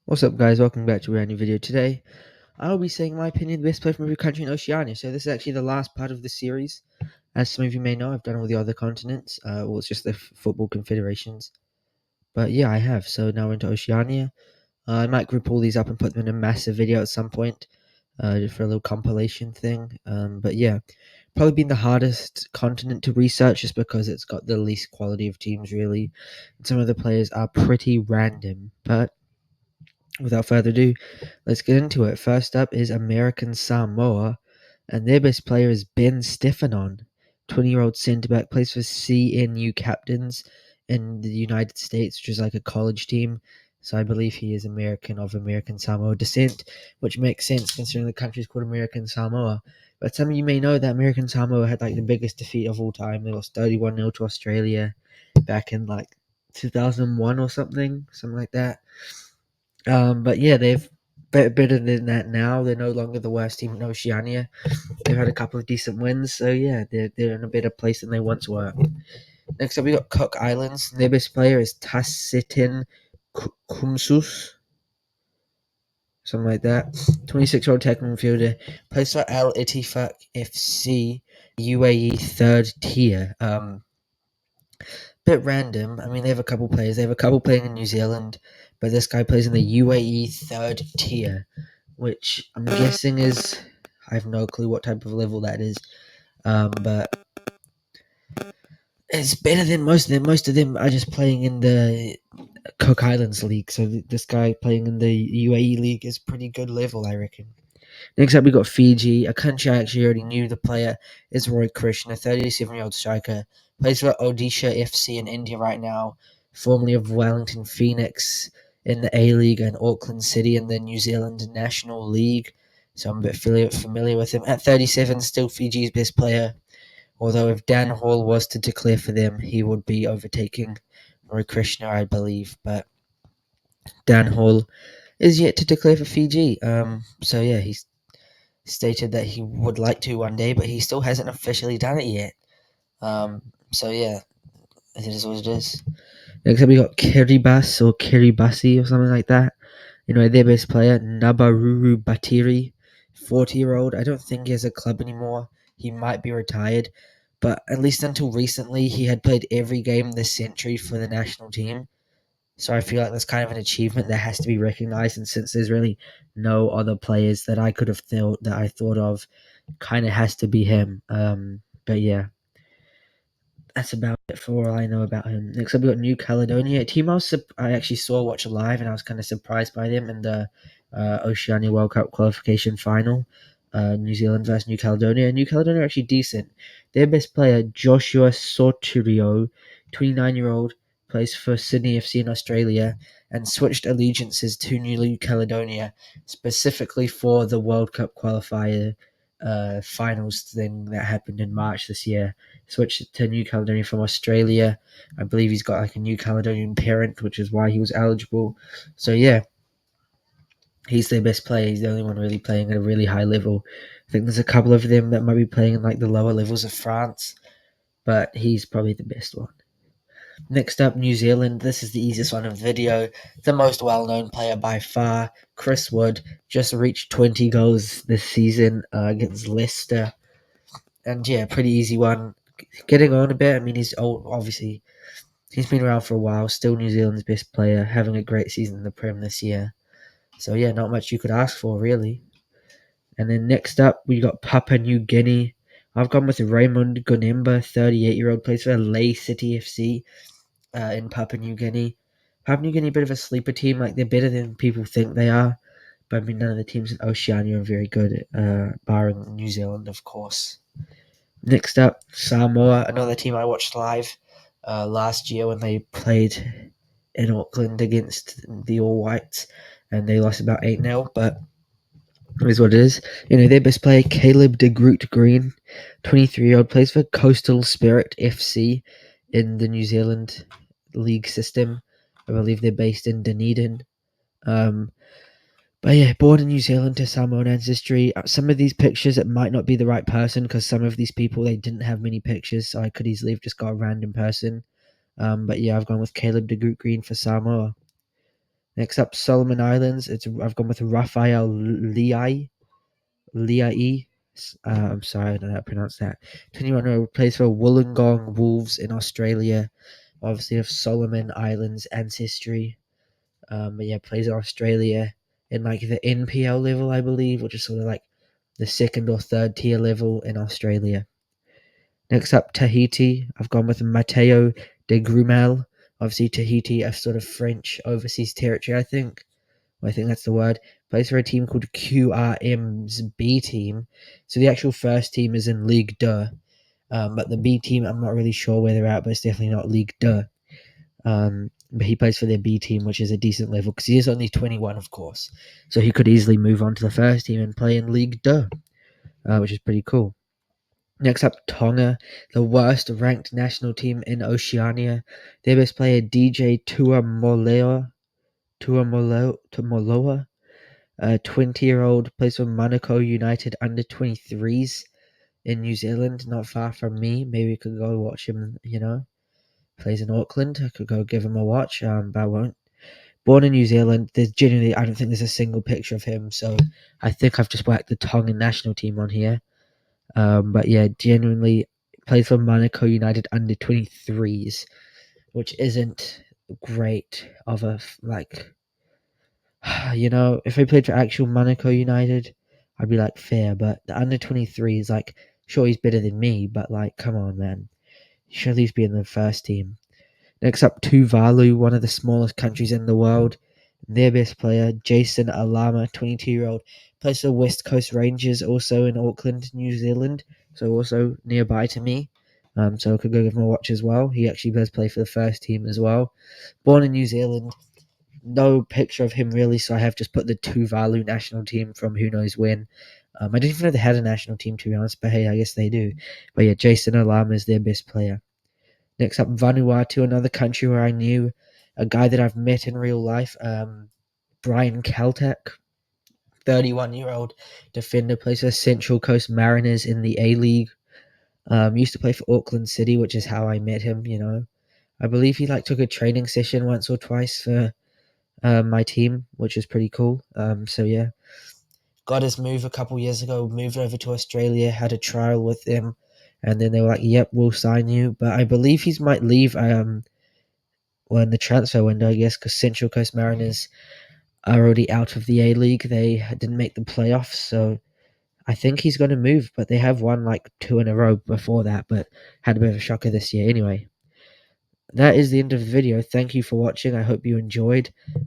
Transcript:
What's up, guys? Welcome back to a brand new video. Today, I'll be saying my opinion of the best player from every country in Oceania. So this is actually the last part of the series. As some of you may know, I've done all the other continents. Well, it's just the football confederations. But yeah, I have. So now we're into Oceania. I might group all these up and put them in a massive video at some point, just for a little compilation thing. But yeah, probably been the hardest continent to research just because it's got the least quality of teams, really. And some of the players are pretty random. But without further ado, let's get into it. First up is American Samoa, and their best player is Ben Stefanon, 20-year-old centre back, plays for CNU Captains in the United States, which is like a college team. So I believe he is of American Samoa descent, which makes sense considering the country is called American Samoa. But some of you may know that American Samoa had like the biggest defeat of all time. They lost 31-0 to Australia back in like 2001 or something like that. But yeah, they've better than that now. They're no longer the worst team in Oceania. They've had a couple of decent wins, so yeah, they're in a better place than they once were. Next up, we got Cook Islands. Their best player is Tasitin Kumsus, something like that. 26-year-old technical midfielder, plays for Al Ittifaq FC, UAE third tier. Bit random. I mean, they have a couple players. They have a couple playing in New Zealand, but this guy plays in the UAE third tier, which I'm guessing is, I have no clue what type of level that is. But it's better than most of them. Most of them are just playing in the Cook Islands League. So this guy playing in the UAE League is pretty good level, I reckon. Next up, we got Fiji, a country I actually already knew. The player is Roy Krishna, 37-year-old striker. Plays for Odisha FC in India right now, formerly of Wellington Phoenix in the A-League and Auckland City in the New Zealand National League. So I'm a bit familiar with him. At 37, still Fiji's best player. Although if Dan Hall was to declare for them, he would be overtaking Roy Krishna, I believe. But Dan Hall is yet to declare for Fiji. So yeah, he's stated that he would like to one day, but he still hasn't officially done it yet. So yeah, it is what it is. Next up, we got Kiribati or something like that. Their best player, Nabaruru Batiri, 40-year-old. I don't think he has a club anymore. He might be retired, but at least until recently, he had played every game this century for the national team. So I feel like that's kind of an achievement that has to be recognized. And since there's really no other players that I could have thought of, kind of has to be him. But yeah, that's about it for all I know about him. Next up, we got New Caledonia, a team I actually saw watch live, and I was kind of surprised by them in the Oceania World Cup qualification final. New Zealand versus New Caledonia. New Caledonia are actually decent. Their best player, Joshua Sotirio, 29-year-old, plays for Sydney FC in Australia, and switched allegiances to New Caledonia specifically for the World Cup qualifier finals thing that happened in March this year. Switched to New Caledonia from Australia. I believe he's got like a New Caledonian parent, which is why he was eligible. So yeah, he's their best player. He's the only one really playing at a really high level. I think there's a couple of them that might be playing in like the lower levels of France, but he's probably the best one. Next up, New Zealand. This is the easiest one of the video. The most well-known player by far, Chris Wood, just reached 20 goals this season against Leicester. And yeah, pretty easy one. Getting on a bit. I mean, he's old, obviously. He's been around for a while. Still New Zealand's best player, having a great season in the Prem this year. So yeah, not much you could ask for, really. And then next up, we got Papua New Guinea. I've gone with Raymond Gonemba, 38-year-old, plays for Ley City FC in Papua New Guinea. Papua New Guinea, a bit of a sleeper team. Like, they're better than people think they are. But I mean, none of the teams in Oceania are very good, barring New Zealand, of course. Next up, Samoa, another team I watched live last year when they played in Auckland against the All Whites, and they lost about 8-0, but it is what it is. Their best player, Caleb de Groot Green, 23-year-old, plays for Coastal Spirit FC in the New Zealand league system. I believe they're based in Dunedin. But yeah, born in New Zealand to Samoan ancestry. Some of these pictures, it might not be the right person because some of these people, they didn't have many pictures, so I could easily have just got a random person. But yeah, I've gone with Caleb de Groot Green for Samoa. Next up, Solomon Islands. I've gone with Raphael Liai. I'm sorry, I don't know how to pronounce that. 21-year-old plays for Wollongong Wolves in Australia. Obviously, of Solomon Islands ancestry. But yeah, plays in Australia in like the NPL level, I believe, which is sort of like the second or third tier level in Australia. Next up, Tahiti. I've gone with Mateo de Grumel. Obviously, Tahiti, a sort of French overseas territory, I think. I think that's the word. Plays for a team called QRM's B team. So the actual first team is in Ligue 2. But the B team, I'm not really sure where they're at, but it's definitely not Ligue 2. But he plays for their B team, which is a decent level because he is only 21, of course. So he could easily move on to the first team and play in Ligue 2, which is pretty cool. Next up, Tonga, the worst ranked national team in Oceania. Their best player, DJ Tuamoloa, a 20-year-old, plays for Monaco United under 23s in New Zealand, not far from me. Maybe we could go watch him, plays in Auckland. I could go give him a watch, but I won't. Born in New Zealand, I don't think there's a single picture of him, so I think I've just whacked the Tongan national team on here. But yeah, genuinely plays for Monaco United under 23s, which isn't great of a, like, if I played for actual Monaco United, I'd be like, fair, but the under 23 is like, sure, he's better than me, but like, come on, man. He should at least be in the first team. Next up, Tuvalu, one of the smallest countries in the world. Their best player, Jason Alama, 22-year-old, plays for West Coast Rangers, also in Auckland, New Zealand, so also nearby to me. So I could go give him a watch as well. He actually does play for the first team as well. Born in New Zealand, no picture of him really, so I have just put the Tuvalu national team from who knows when. I didn't even know they had a national team, to be honest, but hey, I guess they do. But yeah, Jason Alama is their best player. Next up, Vanuatu, another country where I knew a guy that I've met in real life, Brian Kaltak, 31-year-old defender, plays for Central Coast Mariners in the A-League. Used to play for Auckland City, which is how I met him, I believe he took a training session once or twice for my team, which is pretty cool. So yeah, got his move a couple years ago, moved over to Australia, had a trial with them, and then they were like, yep, we'll sign you. But I believe he might leave in the transfer window, I guess, because Central Coast Mariners are already out of the A-League. They didn't make the playoffs, so I think he's going to move, but they have won like 2 in a row before that, but had a bit of a shocker this year. Anyway, that is the end of the video. Thank you for watching. I hope you enjoyed.